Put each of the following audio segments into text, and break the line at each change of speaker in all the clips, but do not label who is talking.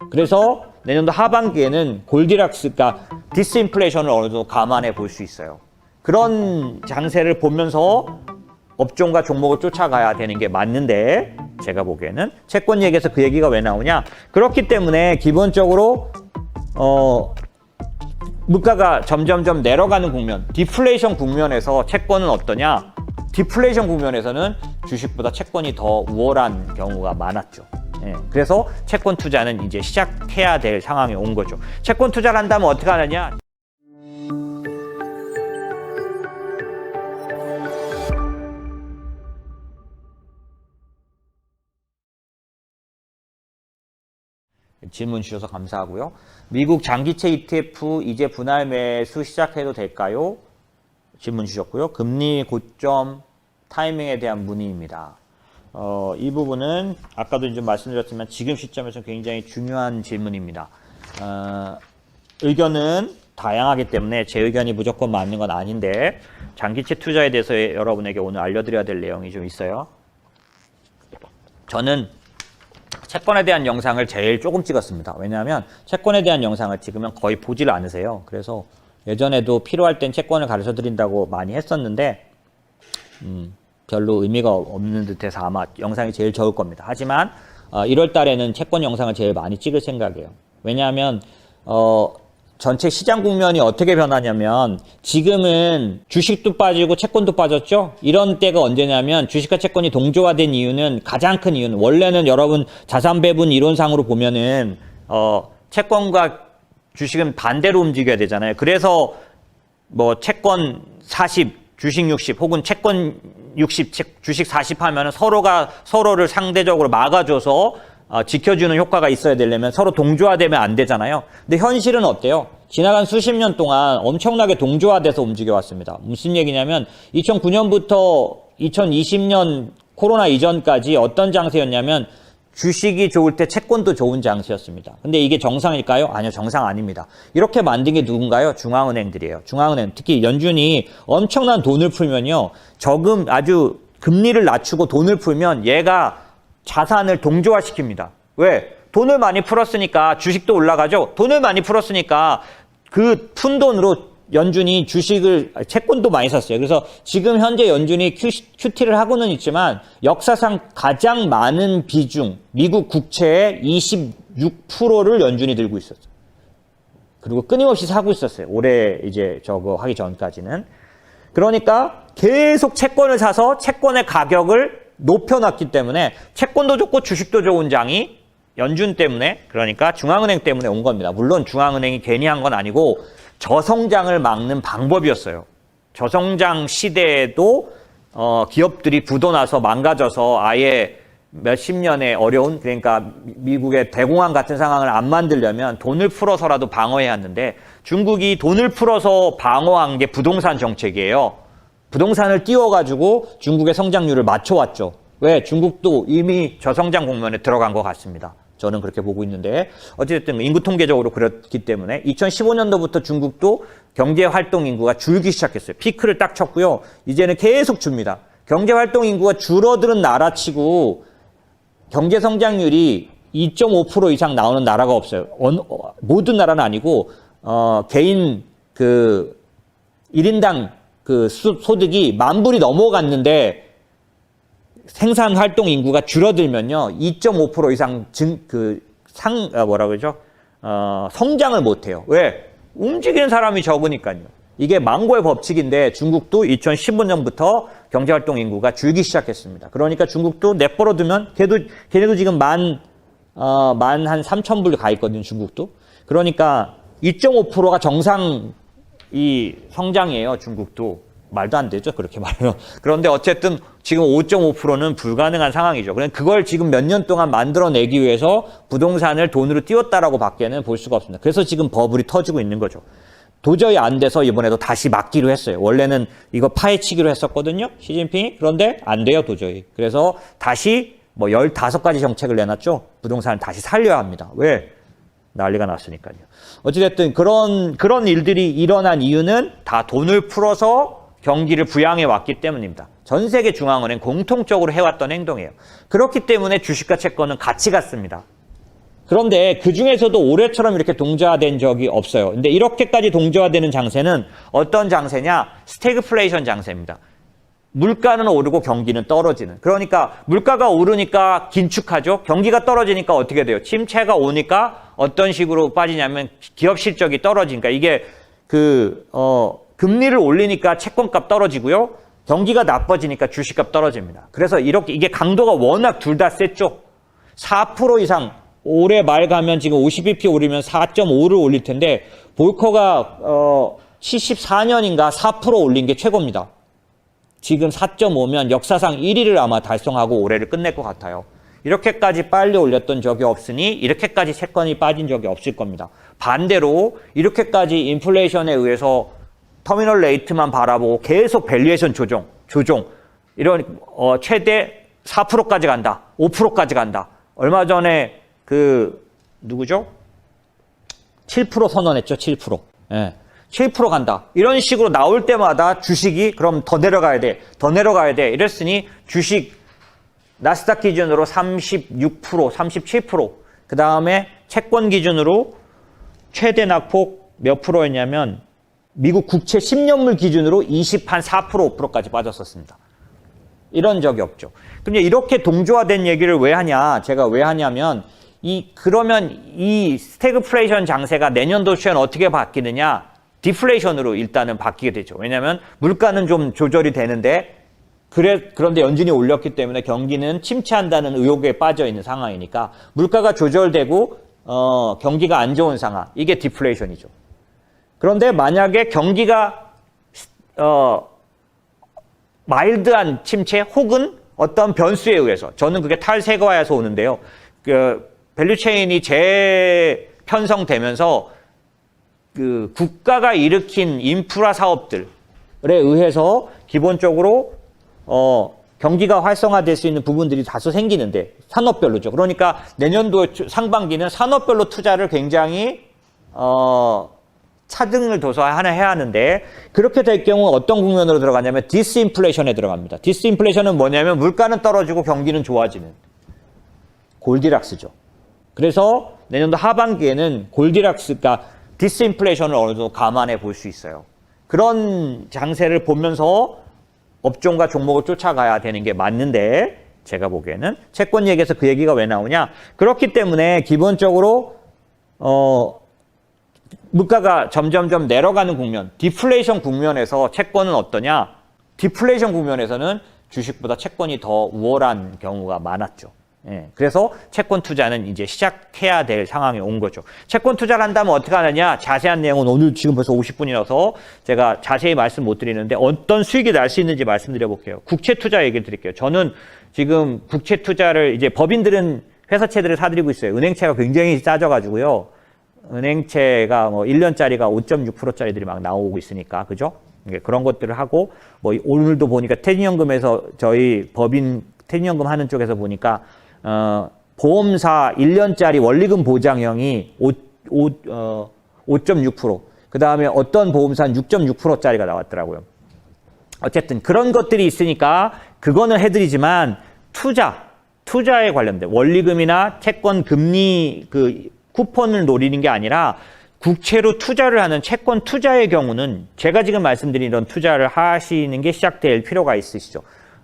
그래서 내년도 하반기에는 골디락스가 디스인플레이션을 어느 정도 감안해 볼 수 있어요. 그런 장세를 보면서 업종과 종목을 쫓아가야 되는 게 맞는데 제가 보기에는 채권 얘기에서 그 얘기가 왜 나오냐? 그렇기 때문에 기본적으로 물가가 점점점 내려가는 국면, 디플레이션 국면에서 채권은 어떠냐? 디플레이션 국면에서는 주식보다 채권이 더 우월한 경우가 많았죠. 예, 그래서 채권 투자는 이제 시작해야 될 상황에 온 거죠. 채권 투자를 한다면 어떻게 하느냐? 질문 주셔서 감사하고요. 미국 장기채 ETF 이제 분할 매수 시작해도 될까요? 질문 주셨고요. 금리 고점 타이밍에 대한 문의입니다. 이 부분은 아까도 좀 말씀드렸지만 지금 시점에서 굉장히 중요한 질문입니다. 의견은 다양하기 때문에 제 의견이 무조건 맞는 건 아닌데 장기채 투자에 대해서 여러분에게 오늘 알려드려야 될 내용이 좀 있어요. 저는 채권에 대한 영상을 제일 조금 찍었습니다. 왜냐하면 채권에 대한 영상을 찍으면 거의 보질 않으세요. 그래서 예전에도 필요할 땐 채권을 가르쳐 드린다고 많이 했었는데 별로 의미가 없는 듯해서 아마 영상이 제일 적을 겁니다. 하지만 1월 달에는 채권 영상을 제일 많이 찍을 생각이에요. 왜냐하면 전체 시장 국면이 어떻게 변하냐면 지금은 주식도 빠지고 채권도 빠졌죠. 이런 때가 언제냐면 주식과 채권이 동조화된 이유는 가장 큰 이유는 원래는 여러분 자산 배분 이론상으로 보면은 채권과 주식은 반대로 움직여야 되잖아요. 그래서 뭐 채권 40, 주식 60 혹은 채권 60, 주식 40 하면은 서로가 서로를 상대적으로 막아줘서 지켜주는 효과가 있어야 되려면 서로 동조화되면 안 되잖아요. 근데 현실은 어때요? 지나간 수십 년 동안 엄청나게 동조화돼서 움직여 왔습니다. 무슨 얘기냐면 2009년부터 2020년 코로나 이전까지 어떤 장세였냐면 주식이 좋을 때 채권도 좋은 장세였습니다. 근데 이게 정상일까요? 아니요, 정상 아닙니다. 이렇게 만든 게 누군가요? 중앙은행들이에요. 중앙은행, 특히 연준이 엄청난 돈을 풀면요. 아주 금리를 낮추고 돈을 풀면 얘가 자산을 동조화시킵니다. 왜? 돈을 많이 풀었으니까 주식도 올라가죠. 돈을 많이 풀었으니까 그 푼 돈으로 연준이 채권도 많이 샀어요. 그래서 지금 현재 연준이 QT를 하고는 있지만 역사상 가장 많은 비중, 미국 국채의 26%를 연준이 들고 있었어요. 그리고 끊임없이 사고 있었어요. 올해 이제 저거 하기 전까지는. 그러니까 계속 채권을 사서 채권의 가격을 높여놨기 때문에 채권도 좋고 주식도 좋은 장이 연준 때문에, 그러니까 중앙은행 때문에 온 겁니다. 물론 중앙은행이 괜히 한 건 아니고 저성장을 막는 방법이었어요. 저성장 시대에도 기업들이 부도나서 망가져서 아예 몇십 년의 어려운, 그러니까 미국의 대공황 같은 상황을 안 만들려면 돈을 풀어서라도 방어해야 하는데 중국이 돈을 풀어서 방어한 게 부동산 정책이에요. 부동산을 띄워가지고 중국의 성장률을 맞춰왔죠. 왜? 중국도 이미 저성장 국면에 들어간 것 같습니다. 저는 그렇게 보고 있는데 어쨌든 인구 통계적으로 그렇기 때문에 2015년도부터 중국도 경제활동 인구가 줄기 시작했어요. 피크를 딱 쳤고요. 이제는 계속 줍니다. 경제활동 인구가 줄어드는 나라치고 경제성장률이 2.5% 이상 나오는 나라가 없어요. 모든 나라는 아니고 개인 1인당 소득이 10,000불이 넘어갔는데 생산활동 인구가 줄어들면요, 2.5% 이상 성장을 못해요. 왜? 움직이는 사람이 적으니까요. 이게 망고의 법칙인데 중국도 2015년부터 경제활동 인구가 줄기 시작했습니다. 그러니까 중국도 내버려 두면 걔네도 지금 만 한 3,000불 가 있거든요, 중국도. 그러니까 2.5%가 정상 성장이에요, 중국도. 말도 안 되죠, 그렇게 말하면. 그런데 어쨌든 지금 5.5%는 불가능한 상황이죠. 그걸 지금 몇 년 동안 만들어내기 위해서 부동산을 돈으로 띄웠다라고 밖에는 볼 수가 없습니다. 그래서 지금 버블이 터지고 있는 거죠. 도저히 안 돼서 이번에도 다시 막기로 했어요. 원래는 이거 파헤치기로 했었거든요, 시진핑이. 그런데 안 돼요, 도저히. 그래서 다시 15가지 정책을 내놨죠. 부동산을 다시 살려야 합니다. 왜? 난리가 났으니까요. 어찌됐든 그런 일들이 일어난 이유는 다 돈을 풀어서 경기를 부양해 왔기 때문입니다. 전 세계 중앙은행 공통적으로 해왔던 행동이에요. 그렇기 때문에 주식과 채권은 같이 갔습니다. 그런데 그 중에서도 올해처럼 이렇게 동조화된 적이 없어요. 근데 이렇게까지 동조화되는 장세는 어떤 장세냐? 스태그플레이션 장세입니다. 물가는 오르고 경기는 떨어지는. 그러니까 물가가 오르니까 긴축하죠. 경기가 떨어지니까 어떻게 돼요? 침체가 오니까 어떤 식으로 빠지냐면 기업 실적이 떨어지니까 이게 금리를 올리니까 채권값 떨어지고요. 경기가 나빠지니까 주식값 떨어집니다. 그래서 이게 강도가 워낙 둘 다 셌죠. 4% 이상 올해 말 가면 지금 50bp 오르면 4.5를 올릴 텐데 볼커가 74년인가 4% 올린 게 최고입니다. 지금 4.5면 역사상 1위를 아마 달성하고 올해를 끝낼 것 같아요. 이렇게까지 빨리 올렸던 적이 없으니 이렇게까지 채권이 빠진 적이 없을 겁니다. 반대로 이렇게까지 인플레이션에 의해서 터미널 레이트만 바라보고 계속 밸류에이션 조정 이런 최대 4%까지 간다. 5%까지 간다. 얼마 전에 누구죠? 7% 선언했죠. 7%. 예. 7% 간다. 이런 식으로 나올 때마다 주식이 그럼 더 내려가야 돼. 더 내려가야 돼. 이랬으니 주식 나스닥 기준으로 36%, 37%. 그 다음에 채권 기준으로 최대 낙폭 몇 프로였냐면 미국 국채 10년물 기준으로 4%, 5%까지 빠졌었습니다. 이런 적이 없죠. 근데 이렇게 동조화된 얘기를 왜 하냐? 제가 왜 하냐면 그러면 이 스태그플레이션 장세가 내년도 초에는 어떻게 바뀌느냐? 디플레이션으로 일단은 바뀌게 되죠. 왜냐하면 물가는 좀 조절이 되는데 그런데 연준이 올렸기 때문에 경기는 침체한다는 의혹에 빠져 있는 상황이니까 물가가 조절되고 경기가 안 좋은 상황. 이게 디플레이션이죠. 그런데 만약에 경기가 마일드한 침체 혹은 어떤 변수에 의해서 저는 그게 탈세가에서 오는데요. 밸류체인이 재편성되면서 국가가 일으킨 인프라 사업들에 의해서 기본적으로 경기가 활성화될 수 있는 부분들이 다소 생기는데 산업별로죠. 그러니까 내년도 상반기는 산업별로 투자를 굉장히 차등을 둬서 해야 하는데 그렇게 될 경우 어떤 국면으로 들어가냐면 디스인플레이션에 들어갑니다. 디스인플레이션은 뭐냐면 물가는 떨어지고 경기는 좋아지는 골디락스죠. 그래서 내년도 하반기에는 골디락스가 디스인플레이션을 어느 정도 감안해 볼 수 있어요. 그런 장세를 보면서 업종과 종목을 쫓아가야 되는 게 맞는데 제가 보기에는 채권 얘기에서 그 얘기가 왜 나오냐? 그렇기 때문에 기본적으로 물가가 점점점 내려가는 국면, 디플레이션 국면에서 채권은 어떠냐? 디플레이션 국면에서는 주식보다 채권이 더 우월한 경우가 많았죠. 예, 그래서 채권 투자는 이제 시작해야 될 상황이 온 거죠. 채권 투자를 한다면 어떻게 하느냐? 자세한 내용은 오늘 지금 벌써 50분이라서 제가 자세히 말씀 못 드리는데 어떤 수익이 날 수 있는지 말씀드려 볼게요. 국채 투자 얘기 드릴게요. 저는 지금 국채 투자를 이제 법인들은 회사채들을 사들이고 있어요. 은행채가 굉장히 싸져가지고요. 은행채가 뭐 1년짜리가 5.6%짜리들이 막 나오고 있으니까, 그죠? 그런 것들을 하고, 뭐 오늘도 보니까 퇴직연금에서 저희 법인 퇴직연금 하는 쪽에서 보니까 보험사 1년짜리 원리금 보장형이 5.6%, 그 다음에 어떤 보험사는 6.6%짜리가 나왔더라고요. 어쨌든 그런 것들이 있으니까 그거는 해드리지만 투자에 관련된 원리금이나 채권 금리 쿠폰을 노리는 게 아니라 국채로 투자를 하는 채권 투자의 경우는 제가 지금 말씀드린 이런 투자를 하시는 게 시작될 필요가 있으시죠.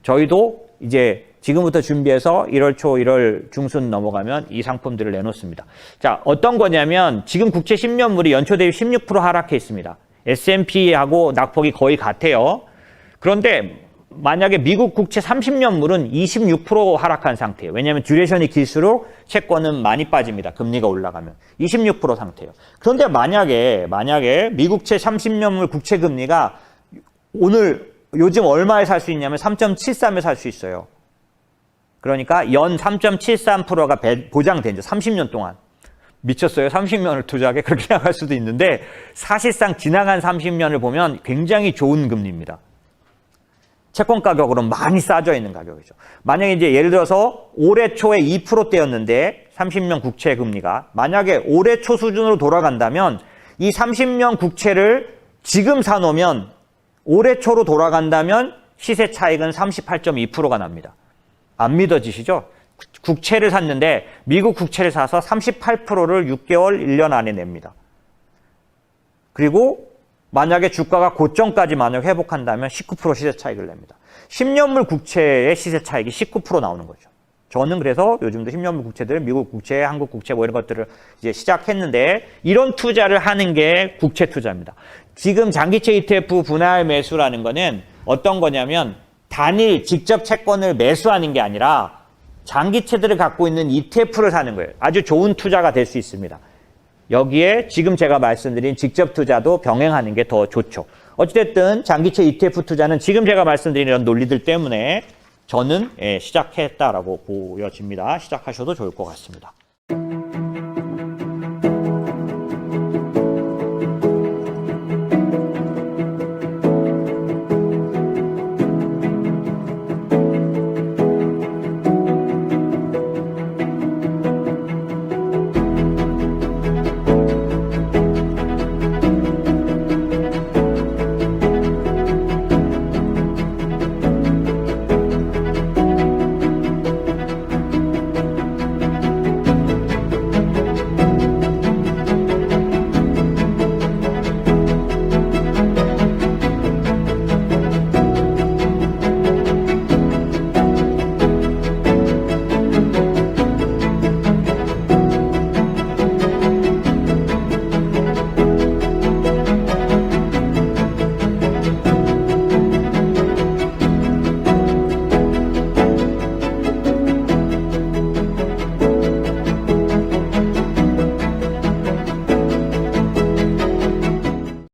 저희도 이제 지금부터 준비해서 1월 초, 1월 중순 넘어가면 이 상품들을 내놓습니다. 자, 어떤 거냐면 지금 국채 10년물이 연초 대비 16% 하락해 있습니다. S&P하고 낙폭이 거의 같아요. 그런데 만약에 미국 국채 30년물은 26% 하락한 상태예요. 왜냐하면 듀레이션이 길수록 채권은 많이 빠집니다. 금리가 올라가면. 26% 상태예요. 그런데 만약에 미국채 30년물 국채 금리가 요즘 얼마에 살 수 있냐면 3.73에 살 수 있어요. 그러니까 연 3.73%가 보장된죠. 30년 동안. 미쳤어요. 30년을 투자하게 그렇게 나갈 수도 있는데 사실상 지나간 30년을 보면 굉장히 좋은 금리입니다. 채권 가격으로는 많이 싸져 있는 가격이죠. 만약에 이제 예를 들어서 올해 초에 2%대였는데 30년 국채 금리가 만약에 올해 초 수준으로 돌아간다면 이 30년 국채를 지금 사놓으면 올해 초로 돌아간다면 시세 차익은 38.2%가 납니다. 안 믿어지시죠? 국채를 샀는데 미국 국채를 사서 38%를 6개월, 1년 안에 냅니다. 그리고 만약에 주가가 고점까지 만약 회복한다면 19% 시세 차익을 냅니다. 10년물 국채의 시세 차익이 19% 나오는 거죠. 저는 그래서 요즘도 10년물 국채들, 미국 국채, 한국 국채 뭐 이런 것들을 이제 시작했는데 이런 투자를 하는 게 국채 투자입니다. 지금 장기채 ETF 분할 매수라는 거는 어떤 거냐면 단일 직접 채권을 매수하는 게 아니라 장기채들을 갖고 있는 ETF를 사는 거예요. 아주 좋은 투자가 될 수 있습니다. 여기에 지금 제가 말씀드린 직접 투자도 병행하는 게 더 좋죠. 어찌됐든 장기채 ETF 투자는 지금 제가 말씀드린 이런 논리들 때문에 저는 시작했다라고 보여집니다. 시작하셔도 좋을 것 같습니다.